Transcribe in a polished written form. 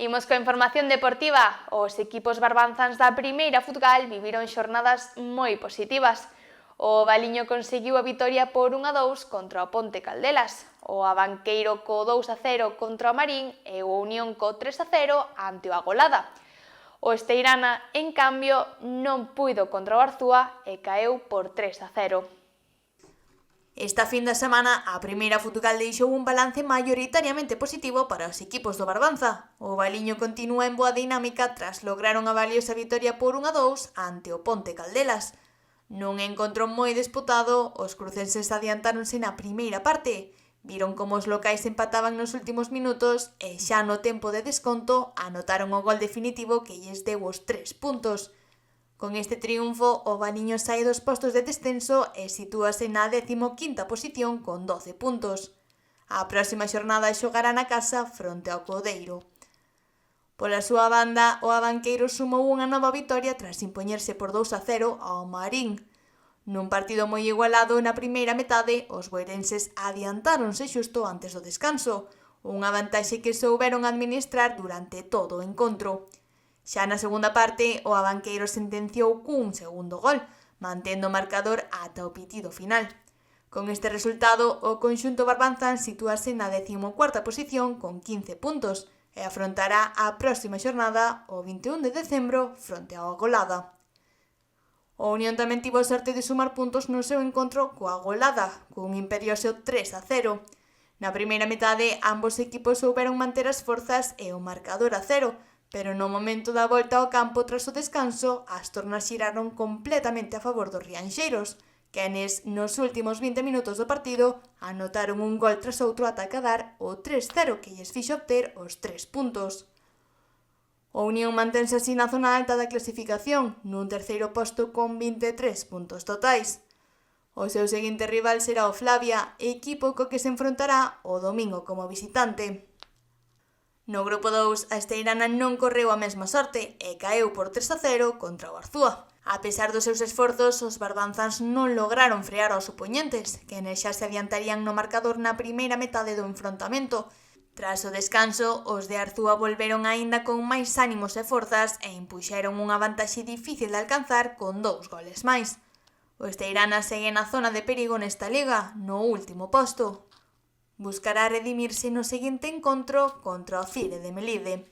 Imos coa información deportiva. Os equipos barbanzans da primeira futgal viviron xornadas moi positivas. O Valiño conseguiu a vitoria por 1-2 contra o Ponte Caldelas, o Abanqueiro co 2-0 contra o Marín e o Unión co 3-0 ante o Agolada. O Esteirana, en cambio, non puido contra o Arzúa e caeu por 3-0. Esta fin de semana, a primeira futgal deixou un balance maioritariamente positivo para os equipos do Barbanza. O Valiño continúa en boa dinámica tras lograr unha valiosa vitoria por 1-2 ante o Ponte Caldelas. Nun encontro moi disputado, os crucenses adiantáronse na primeira parte. Viron como os locais empataban nos últimos minutos e xa no tempo de desconto anotaron o gol definitivo que lles deu os 3 puntos. Con este triunfo, o Valiño sae dos postos de descenso e sitúase na 15ª posición con 12 puntos. A próxima xornada xogará na casa fronte ao Codeiro. Pola súa banda, o Abanqueiro sumou unha nova vitoria tras impoñerse por 2-0 ao Marín. Nun partido moi igualado na primeira metade, os boirenses adiantáronse xusto antes do descanso, unha vantaxe que souberon administrar durante todo o encontro. Xa na segunda parte, o Abanqueiro sentenciou cun segundo gol, mantendo o marcador ata o pitido final. Con este resultado, o conxunto barbanzán sitúase na 14ª posición con 15 puntos e afrontará a próxima xornada o 21 de decembro fronte ao Agolada. O Unión tamén tivo a sorte de sumar puntos no seu encontro coa Agolada, cun imperioso 3-0. Na primeira metade, ambos equipos souberon manter as forzas e o marcador a 0, pero no momento da volta ao campo tras o descanso, as tornas xiraron completamente a favor dos rianxeiros, quenes nos últimos 20 minutos do partido anotaron un gol tras outro ata acadar o 3-0 que lles fixo obter os 3 puntos. O Unión mantense así na zona alta da clasificación, nun terceiro posto con 23 puntos totais. O seu seguinte rival será o Flavia, equipo co que se enfrontará o domingo como visitante. No grupo 2, a Esteirana non correu a mesma sorte e caeu por 3-0 contra o Arzúa. A pesar dos seus esforzos, os barbanzans non lograron frear aos oponentes, que xa se adiantarían no marcador na primeira metade do enfrontamento. Tras o descanso, os de Arzúa volveron aínda con máis ánimos e forzas e impuxeron unha vantaxe difícil de alcanzar con 2 goles máis. O Esteirana segue na zona de perigo nesta liga, no último posto. Buscará redimirse no seguinte encontro contra o Cire de Melide.